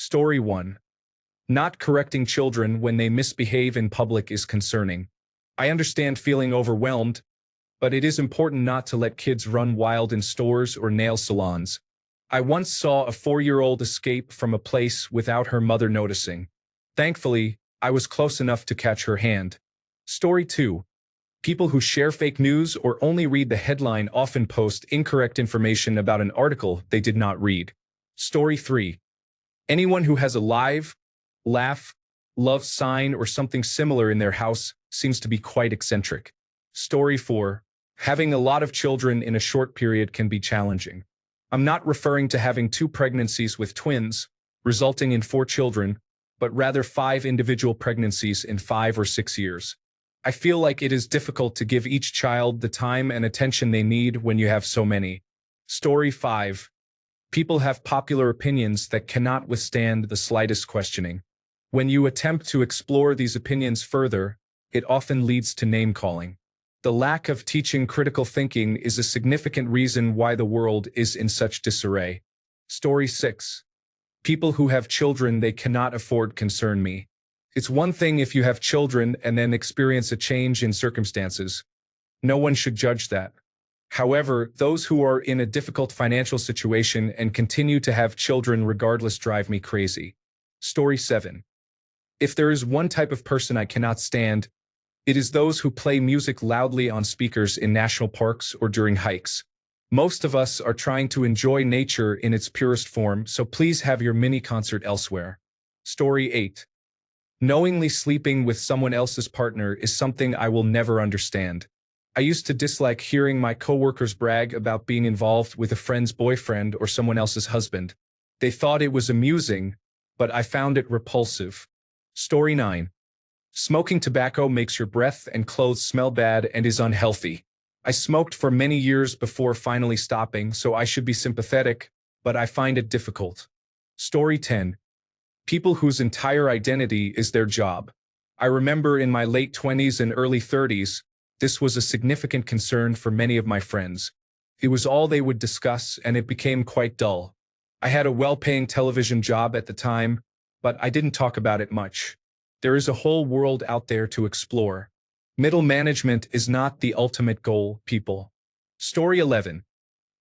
Story 1. Not correcting children when they misbehave in public is concerning. I understand feeling overwhelmed, but it is important not to let kids run wild in stores or nail salons. I once saw a 4-year-old escape from a place without her mother noticing. Thankfully, I was close enough to catch her hand. Story 2. People who share fake news or only read the headline often post incorrect information about an article they did not read. Story 3. Anyone who has a live, laugh, love sign or something similar in their house seems to be quite eccentric. Story 4. Having a lot of children in a short period can be challenging. I'm not referring to having 2 pregnancies with twins, resulting in 4 children, but rather 5 individual pregnancies in 5 or 6 years. I feel like it is difficult to give each child the time and attention they need when you have so many. Story 5. People have popular opinions that cannot withstand the slightest questioning. When you attempt to explore these opinions further, it often leads to name-calling. The lack of teaching critical thinking is a significant reason why the world is in such disarray. Story 6. People who have children they cannot afford concern me. It's one thing if you have children and then experience a change in circumstances. No one should judge that. However, those who are in a difficult financial situation and continue to have children regardless drive me crazy. Story 7. If there is one type of person I cannot stand, it is those who play music loudly on speakers in national parks or during hikes. Most of us are trying to enjoy nature in its purest form, so please have your mini concert elsewhere. Story 8. Knowingly sleeping with someone else's partner is something I will never understand. I used to dislike hearing my coworkers brag about being involved with a friend's boyfriend or someone else's husband. They thought it was amusing, but I found it repulsive. Story 9. Smoking tobacco makes your breath and clothes smell bad and is unhealthy. I smoked for many years before finally stopping, so I should be sympathetic, but I find it difficult. Story 10. People whose entire identity is their job. I remember in my late 20s and early 30s, this was a significant concern for many of my friends. It was all they would discuss, and it became quite dull. I had a well-paying television job at the time, but I didn't talk about it much. There is a whole world out there to explore. Middle management is not the ultimate goal, people. Story 11.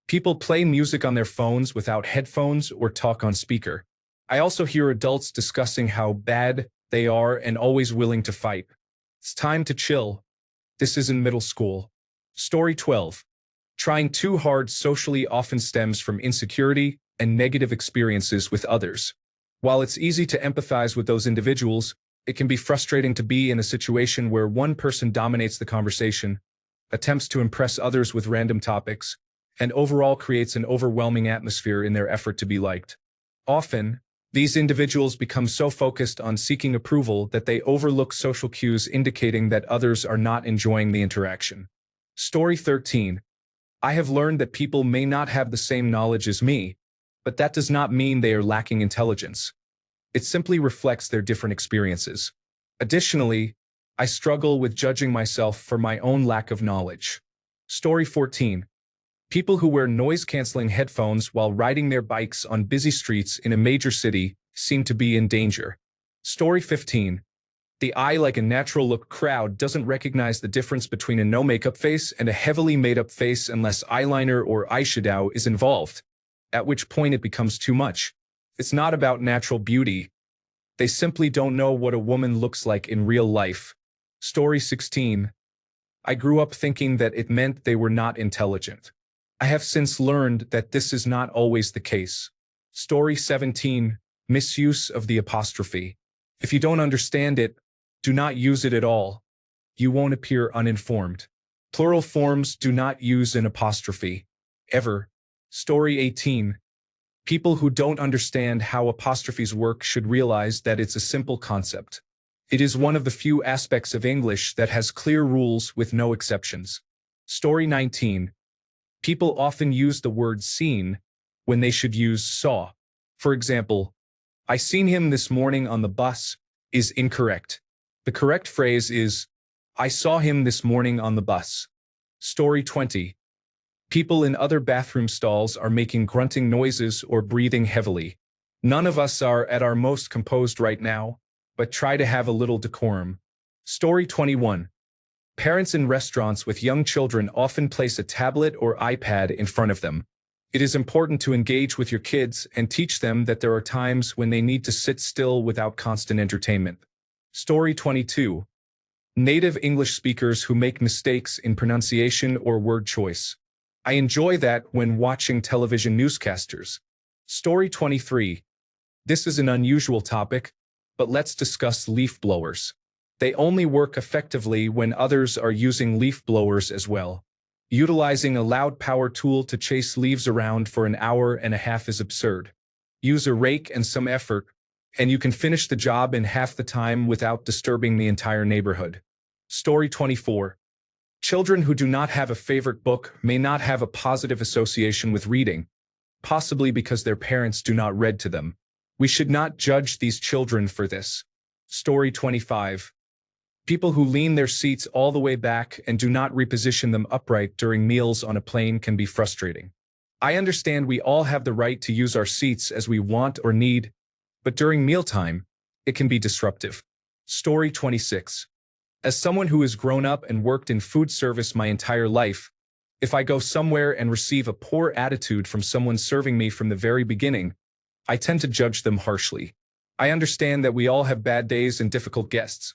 People play music on their phones without headphones or talk on speaker. I also hear adults discussing how bad they are and always willing to fight. It's time to chill. This isn't middle school. Story 12. Trying too hard socially often stems from insecurity and negative experiences with others. While it's easy to empathize with those individuals, it can be frustrating to be in a situation where one person dominates the conversation, attempts to impress others with random topics, and overall creates an overwhelming atmosphere in their effort to be liked. Often, these individuals become so focused on seeking approval that they overlook social cues indicating that others are not enjoying the interaction. Story 13. I have learned that people may not have the same knowledge as me, but that does not mean they are lacking intelligence. It simply reflects their different experiences. Additionally, I struggle with judging myself for my own lack of knowledge. Story 14. People who wear noise-canceling headphones while riding their bikes on busy streets in a major city seem to be in danger. Story 15. The I like a natural look crowd doesn't recognize the difference between a no-makeup face and a heavily made-up face unless eyeliner or eyeshadow is involved, at which point it becomes too much. It's not about natural beauty. They simply don't know what a woman looks like in real life. Story 16. I grew up thinking that it meant they were not intelligent. I have since learned that this is not always the case. Story 17. Misuse of the apostrophe. If you don't understand it, do not use it at all. You won't appear uninformed. Plural forms do not use an apostrophe. Ever. Story 18. People who don't understand how apostrophes work should realize that it's a simple concept. It is one of the few aspects of English that has clear rules with no exceptions. Story 19. People often use the word seen when they should use saw. For example, I seen him this morning on the bus is incorrect. The correct phrase is, I saw him this morning on the bus. Story 20. People in other bathroom stalls are making grunting noises or breathing heavily. None of us are at our most composed right now, but try to have a little decorum. Story 21. Parents in restaurants with young children often place a tablet or iPad in front of them. It is important to engage with your kids and teach them that there are times when they need to sit still without constant entertainment. Story 22. Native English speakers who make mistakes in pronunciation or word choice. I enjoy that when watching television newscasters. Story 23. This is an unusual topic, but let's discuss leaf blowers. They only work effectively when others are using leaf blowers as well. Utilizing a loud power tool to chase leaves around for an hour and a half is absurd. Use a rake and some effort, and you can finish the job in half the time without disturbing the entire neighborhood. Story 24. Children who do not have a favorite book may not have a positive association with reading, possibly because their parents do not read to them. We should not judge these children for this. Story 25. People who lean their seats all the way back and do not reposition them upright during meals on a plane can be frustrating. I understand we all have the right to use our seats as we want or need, but during mealtime, it can be disruptive. Story 26. As someone who has grown up and worked in food service my entire life, if I go somewhere and receive a poor attitude from someone serving me from the very beginning, I tend to judge them harshly. I understand that we all have bad days and difficult guests,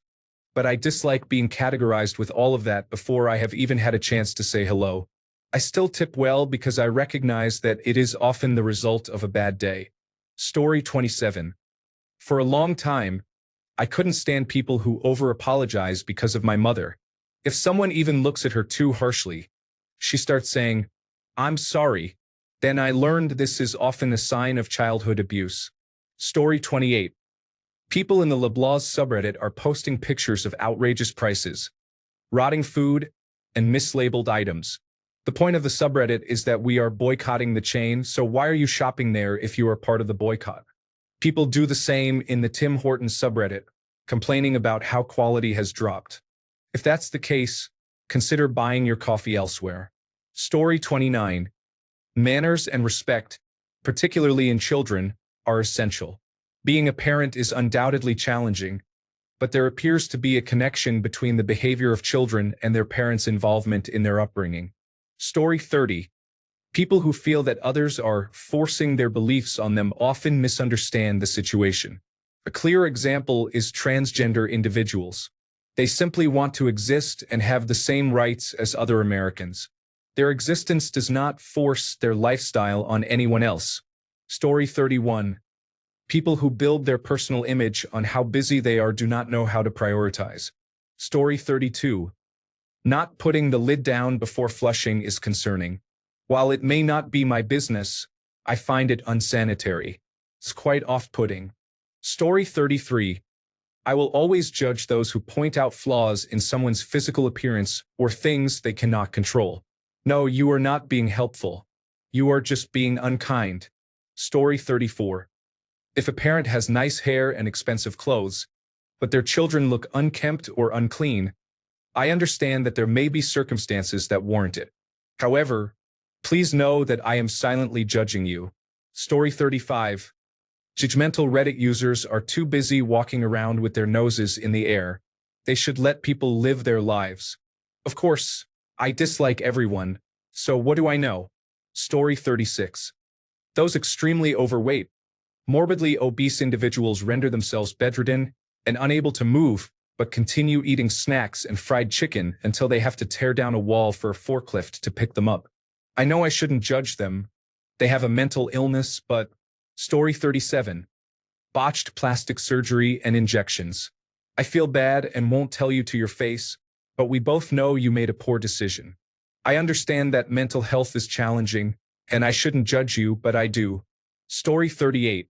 but I dislike being categorized with all of that before I have even had a chance to say hello. I still tip well because I recognize that it is often the result of a bad day. Story 27. For a long time, I couldn't stand people who over-apologize because of my mother. If someone even looks at her too harshly, she starts saying, "I'm sorry." Then I learned this is often a sign of childhood abuse. Story 28. People in the Loblaws subreddit are posting pictures of outrageous prices, rotting food, and mislabeled items. The point of the subreddit is that we are boycotting the chain, so why are you shopping there if you are part of the boycott? People do the same in the Tim Hortons subreddit, complaining about how quality has dropped. If that's the case, consider buying your coffee elsewhere. Story 29. Manners and respect, particularly in children, are essential. Being a parent is undoubtedly challenging, but there appears to be a connection between the behavior of children and their parents' involvement in their upbringing. Story 30. People who feel that others are forcing their beliefs on them often misunderstand the situation. A clear example is transgender individuals. They simply want to exist and have the same rights as other Americans. Their existence does not force their lifestyle on anyone else. Story 31. People who build their personal image on how busy they are do not know how to prioritize. Story 32. Not putting the lid down before flushing is concerning. While it may not be my business, I find it unsanitary. It's quite off-putting. Story 33. I will always judge those who point out flaws in someone's physical appearance or things they cannot control. No, you are not being helpful. You are just being unkind. Story 34. If a parent has nice hair and expensive clothes, but their children look unkempt or unclean, I understand that there may be circumstances that warrant it. However, please know that I am silently judging you. Story 35. Judgmental Reddit users are too busy walking around with their noses in the air. They should let people live their lives. Of course, I dislike everyone, so what do I know? Story 36. Those extremely overweight, morbidly obese individuals render themselves bedridden and unable to move, but continue eating snacks and fried chicken until they have to tear down a wall for a forklift to pick them up. I know I shouldn't judge them. They have a mental illness, but... Story 37. Botched plastic surgery and injections. I feel bad and won't tell you to your face, but we both know you made a poor decision. I understand that mental health is challenging, and I shouldn't judge you, but I do. Story 38.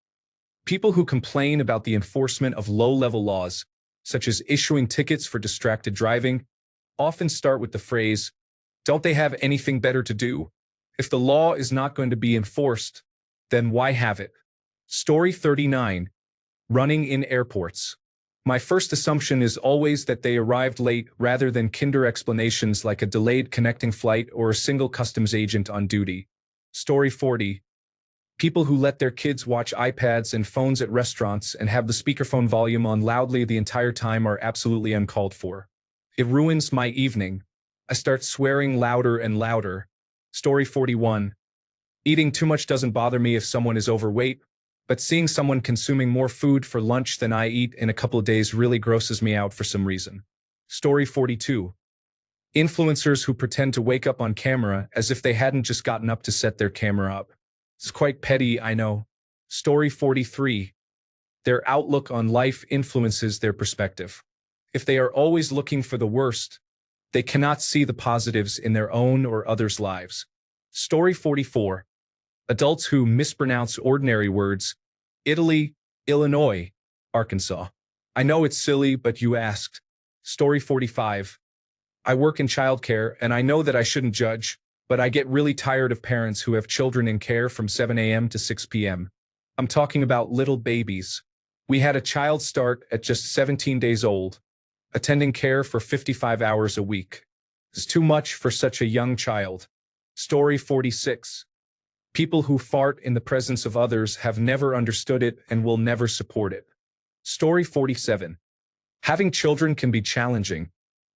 People who complain about the enforcement of low-level laws, such as issuing tickets for distracted driving, often start with the phrase, "Don't they have anything better to do?" If the law is not going to be enforced, then why have it? Story 39. Running in airports. My first assumption is always that they arrived late rather than kinder explanations like a delayed connecting flight or a single customs agent on duty. Story 40. People who let their kids watch iPads and phones at restaurants and have the speakerphone volume on loudly the entire time are absolutely uncalled for. It ruins my evening. I start swearing louder and louder. Story 41. Eating too much doesn't bother me if someone is overweight, but seeing someone consuming more food for lunch than I eat in a couple of days really grosses me out for some reason. Story 42. Influencers who pretend to wake up on camera as if they hadn't just gotten up to set their camera up. It's quite petty, I know. Story 43. Their outlook on life influences their perspective. If they are always looking for the worst, they cannot see the positives in their own or others' lives. Story 44. Adults who mispronounce ordinary words. Italy, Illinois, Arkansas. I know it's silly, but you asked. Story 45. I work in childcare, and I know that I shouldn't judge, but I get really tired of parents who have children in care from 7 a.m. to 6 p.m. I'm talking about little babies. We had a child start at just 17 days old, attending care for 55 hours a week. It's too much for such a young child. Story 46. People who fart in the presence of others have never understood it and will never support it. Story 47. Having children can be challenging,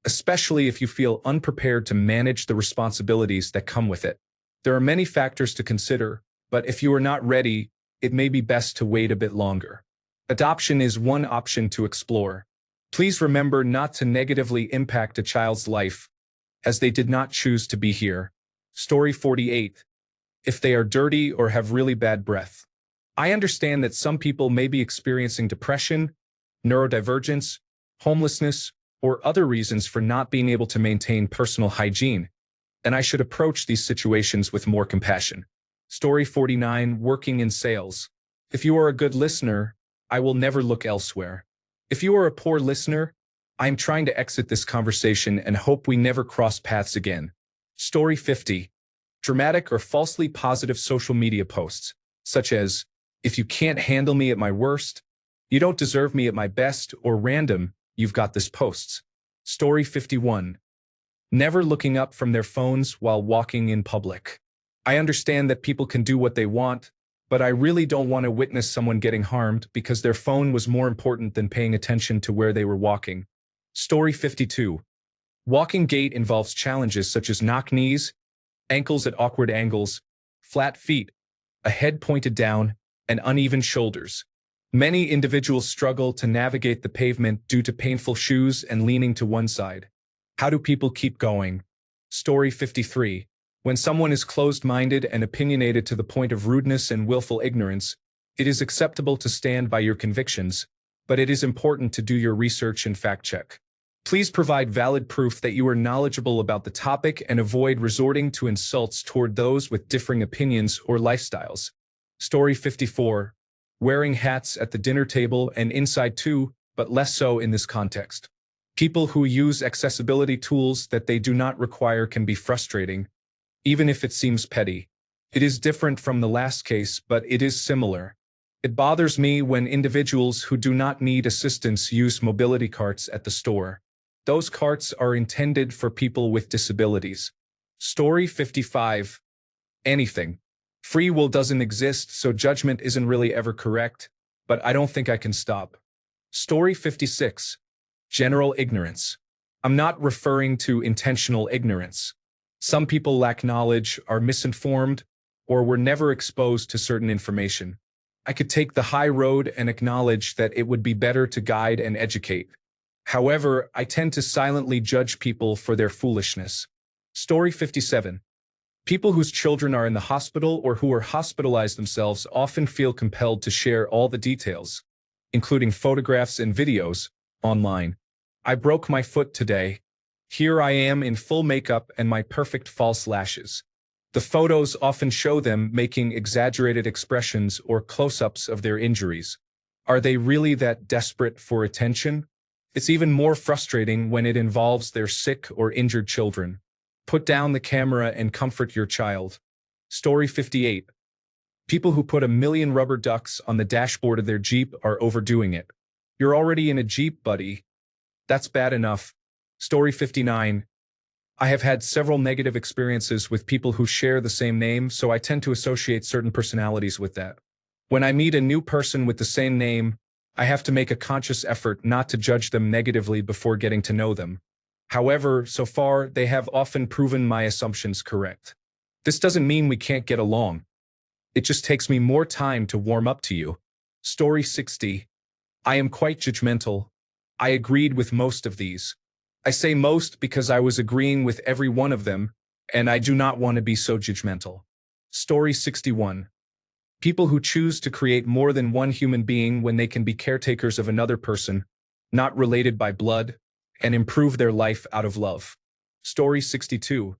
especially if you feel unprepared to manage the responsibilities that come with it. There are many factors to consider, but if you are not ready, it may be best to wait a bit longer. Adoption is one option to explore. Please remember not to negatively impact a child's life, as they did not choose to be here. Story 48. If they are dirty or have really bad breath. I understand that some people may be experiencing depression, neurodivergence, homelessness, or other reasons for not being able to maintain personal hygiene, and I should approach these situations with more compassion. Story 49. Working in sales. If you are a good listener, I will never look elsewhere. If you are a poor listener, I am trying to exit this conversation and hope we never cross paths again. Story 50. Dramatic or falsely positive social media posts, such as, if you can't handle me at my worst, you don't deserve me at my best, or random, you've got this posts. Story 51. Never looking up from their phones while walking in public. I understand that people can do what they want, but I really don't want to witness someone getting harmed because their phone was more important than paying attention to where they were walking. Story 52. Walking gait involves challenges such as knock knees, ankles at awkward angles, flat feet, a head pointed down, and uneven shoulders. Many individuals struggle to navigate the pavement due to painful shoes and leaning to one side. How do people keep going? Story 53. When someone is closed-minded and opinionated to the point of rudeness and willful ignorance, it is acceptable to stand by your convictions, but it is important to do your research and fact-check. Please provide valid proof that you are knowledgeable about the topic and avoid resorting to insults toward those with differing opinions or lifestyles. Story 54. Wearing hats at the dinner table and inside too, but less so in this context. People who use accessibility tools that they do not require can be frustrating, even if it seems petty. It is different from the last case, but it is similar. It bothers me when individuals who do not need assistance use mobility carts at the store. Those carts are intended for people with disabilities. Story 55. Anything. Free will doesn't exist, so judgment isn't really ever correct, but I don't think I can stop. Story 56. General ignorance. I'm not referring to intentional ignorance. Some people lack knowledge, are misinformed, or were never exposed to certain information. I could take the high road and acknowledge that it would be better to guide and educate. However, I tend to silently judge people for their foolishness. Story 57. People whose children are in the hospital or who are hospitalized themselves often feel compelled to share all the details, including photographs and videos, online. I broke my foot today. Here I am in full makeup and my perfect false lashes. The photos often show them making exaggerated expressions or close-ups of their injuries. Are they really that desperate for attention? It's even more frustrating when it involves their sick or injured children. Put down the camera and comfort your child. Story 58. People who put 1,000,000 rubber ducks on the dashboard of their Jeep are overdoing it. You're already in a Jeep, buddy. That's bad enough. Story 59. I have had several negative experiences with people who share the same name, so I tend to associate certain personalities with that. When I meet a new person with the same name, I have to make a conscious effort not to judge them negatively before getting to know them. However, so far, they have often proven my assumptions correct. This doesn't mean we can't get along. It just takes me more time to warm up to you. Story 60. I am quite judgmental. I agreed with most of these. I say most because I was agreeing with every one of them, and I do not want to be so judgmental. Story 61. People who choose to create more than one human being when they can be caretakers of another person, not related by blood, and improve their life out of love. Story 62.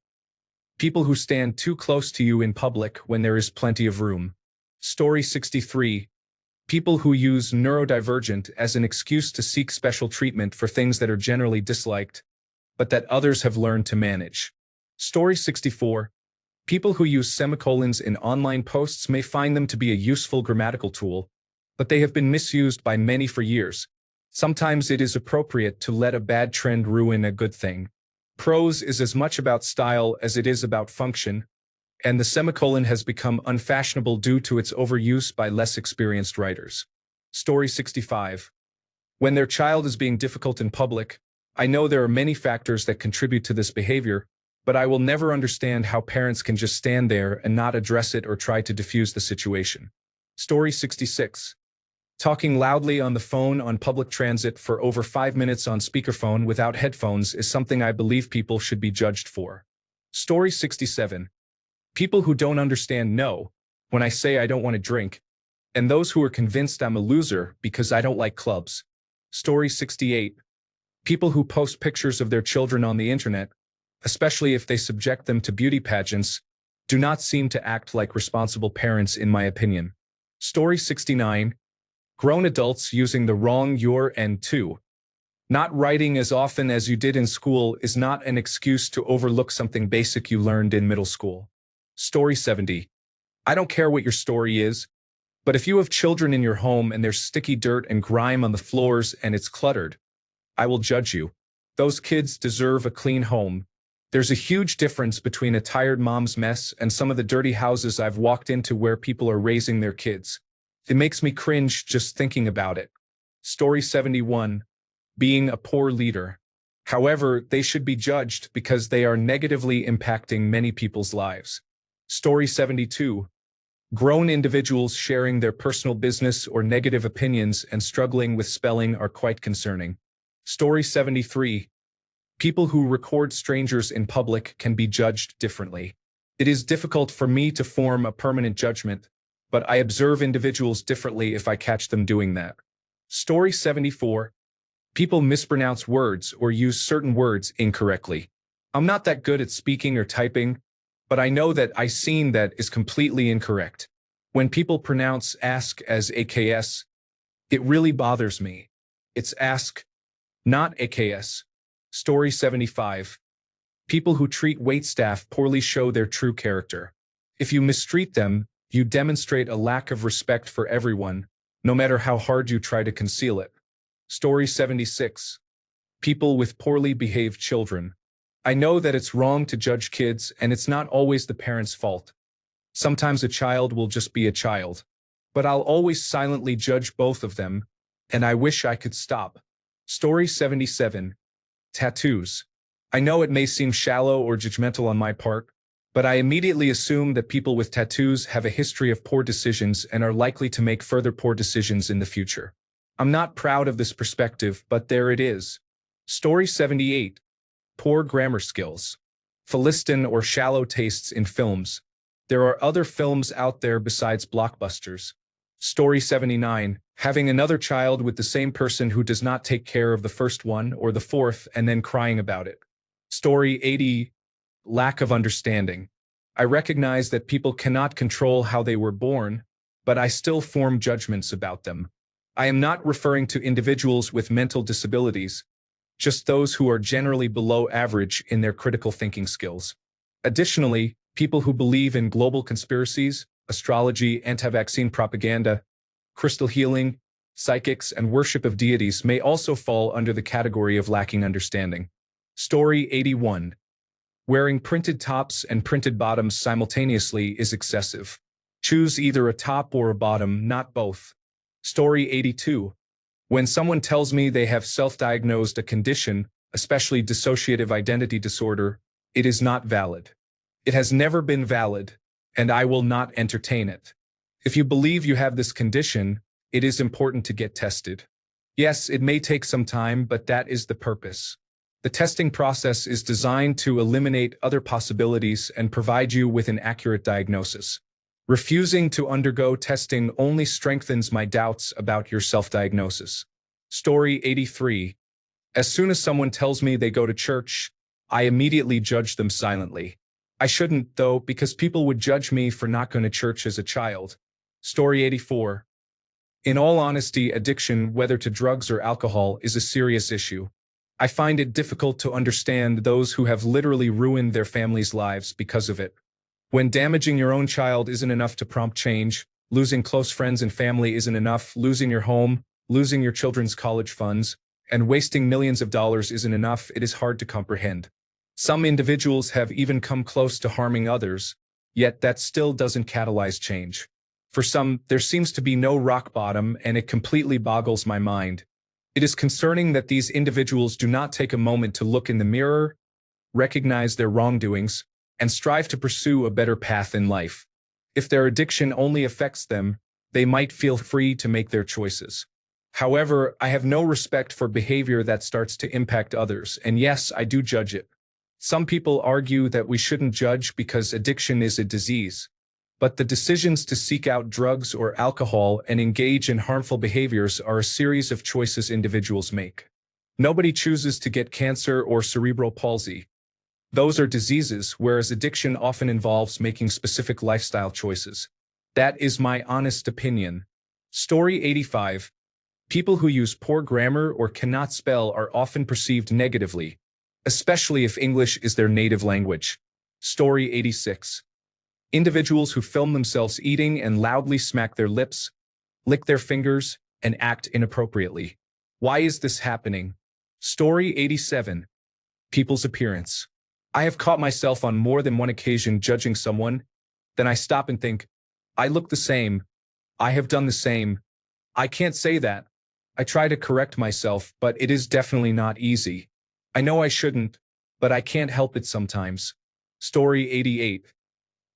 People who stand too close to you in public when there is plenty of room. Story 63. People who use neurodivergent as an excuse to seek special treatment for things that are generally disliked, but that others have learned to manage. Story 64. People who use semicolons in online posts may find them to be a useful grammatical tool, but they have been misused by many for years. Sometimes it is appropriate to let a bad trend ruin a good thing. Prose is as much about style as it is about function, and the semicolon has become unfashionable due to its overuse by less experienced writers. Story 65. When their child is being difficult in public, I know there are many factors that contribute to this behavior, but I will never understand how parents can just stand there and not address it or try to diffuse the situation. Story 66. Talking loudly on the phone on public transit for over 5 minutes on speakerphone without headphones is something I believe people should be judged for. Story 67. People who don't understand no when I say I don't want to drink, and those who are convinced I'm a loser because I don't like clubs. Story 68. People who post pictures of their children on the internet, especially if they subject them to beauty pageants, do not seem to act like responsible parents in my opinion. Story 69. Grown adults using the wrong your and to. Not writing as often as you did in school is not an excuse to overlook something basic you learned in middle school. Story 70. I don't care what your story is, but if you have children in your home and there's sticky dirt and grime on the floors and it's cluttered, I will judge you. Those kids deserve a clean home. There's a huge difference between a tired mom's mess and some of the dirty houses I've walked into where people are raising their kids. It makes me cringe just thinking about it. Story 71. Being a poor leader. However, they should be judged because they are negatively impacting many people's lives. Story 72. Grown individuals sharing their personal business or negative opinions and struggling with spelling are quite concerning. Story 73. People who record strangers in public can be judged differently. It is difficult for me to form a permanent judgment, but I observe individuals differently if I catch them doing that. Story 74. People mispronounce words or use certain words incorrectly. I'm not that good at speaking or typing, but I know that I seen that is completely incorrect. When people pronounce ask as AKS, it really bothers me. It's ask, not AKS. Story 75. People who treat waitstaff poorly show their true character. If you mistreat them, you demonstrate a lack of respect for everyone, no matter how hard you try to conceal it. Story 76. People with poorly behaved children. I know that it's wrong to judge kids, and it's not always the parent's fault. Sometimes a child will just be a child. But I'll always silently judge both of them, and I wish I could stop. Story 77. Tattoos. I know it may seem shallow or judgmental on my part, but I immediately assume that people with tattoos have a history of poor decisions and are likely to make further poor decisions in the future. I'm not proud of this perspective, but there it is. Story 78. Poor grammar skills. Philistine or shallow tastes in films. There are other films out there besides blockbusters. Story 79. Having another child with the same person who does not take care of the first one or the fourth and then crying about it. Story 80. Lack of understanding. I recognize that people cannot control how they were born, but I still form judgments about them. I am not referring to individuals with mental disabilities, just those who are generally below average in their critical thinking skills. Additionally, people who believe in global conspiracies, astrology, anti-vaccine propaganda, crystal healing, psychics, and worship of deities may also fall under the category of lacking understanding. Story 81. Wearing printed tops and printed bottoms simultaneously is excessive. Choose either a top or a bottom, not both. Story 82. When someone tells me they have self-diagnosed a condition, especially dissociative identity disorder, it is not valid. It has never been valid, and I will not entertain it. If you believe you have this condition, it is important to get tested. Yes, it may take some time, but that is the purpose. The testing process is designed to eliminate other possibilities and provide you with an accurate diagnosis. Refusing to undergo testing only strengthens my doubts about your self-diagnosis. Story 83. As soon as someone tells me they go to church, I immediately judge them silently. I shouldn't, though, because people would judge me for not going to church as a child. Story 84. In all honesty, addiction, whether to drugs or alcohol, is a serious issue. I find it difficult to understand those who have literally ruined their families' lives because of it. When damaging your own child isn't enough to prompt change, losing close friends and family isn't enough, losing your home, losing your children's college funds, and wasting millions of dollars isn't enough, it is hard to comprehend. Some individuals have even come close to harming others, yet that still doesn't catalyze change. For some, there seems to be no rock bottom, and it completely boggles my mind. It is concerning that these individuals do not take a moment to look in the mirror, recognize their wrongdoings, and strive to pursue a better path in life. If their addiction only affects them, they might feel free to make their choices. However, I have no respect for behavior that starts to impact others, and yes, I do judge it. Some people argue that we shouldn't judge because addiction is a disease. But the decisions to seek out drugs or alcohol and engage in harmful behaviors are a series of choices individuals make. Nobody chooses to get cancer or cerebral palsy. Those are diseases, whereas addiction often involves making specific lifestyle choices. That is my honest opinion. Story 85. People who use poor grammar or cannot spell are often perceived negatively, especially if English is their native language. Story 86. Individuals who film themselves eating and loudly smack their lips, lick their fingers, and act inappropriately. Why is this happening? Story 87. People's appearance. I have caught myself on more than one occasion judging someone. Then I stop and think, I look the same. I have done the same. I can't say that. I try to correct myself, but it is definitely not easy. I know I shouldn't, but I can't help it sometimes. Story 88.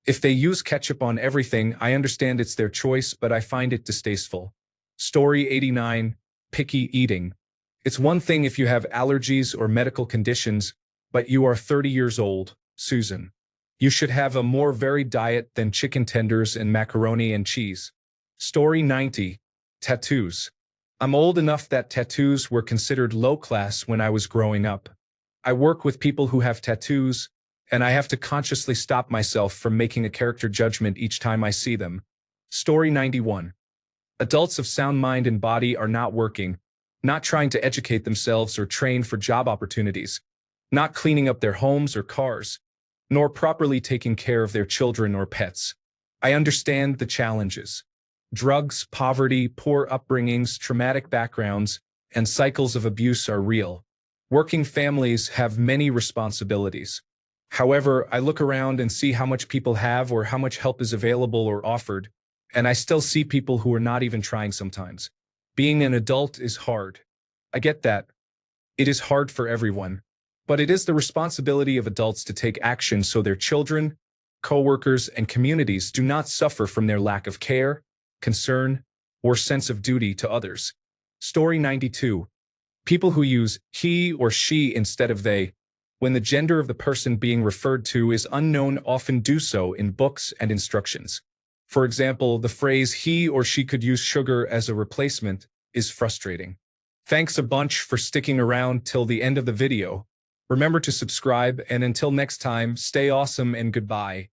If they use ketchup on everything, I understand it's their choice, but I find it distasteful. Story 89. Picky eating. It's one thing if you have allergies or medical conditions, but you are 30 years old, Susan. You should have a more varied diet than chicken tenders and macaroni and cheese. Story 90. Tattoos. I'm old enough that tattoos were considered low class when I was growing up. I work with people who have tattoos, and I have to consciously stop myself from making a character judgment each time I see them. Story 91. Adults of sound mind and body are not working, not trying to educate themselves or train for job opportunities, not cleaning up their homes or cars, nor properly taking care of their children or pets. I understand the challenges. Drugs, poverty, poor upbringings, traumatic backgrounds, and cycles of abuse are real. Working families have many responsibilities. However, I look around and see how much people have or how much help is available or offered, and I still see people who are not even trying sometimes. Being an adult is hard. I get that. It is hard for everyone. But it is the responsibility of adults to take action so their children, coworkers, and communities do not suffer from their lack of care, concern, or sense of duty to others. Story 92. People who use he or she instead of they, when the gender of the person being referred to is unknown, often do so in books and instructions. For example, the phrase he or she could use sugar as a replacement is frustrating. Thanks a bunch for sticking around till the end of the video. Remember to subscribe, and until next time, stay awesome and goodbye.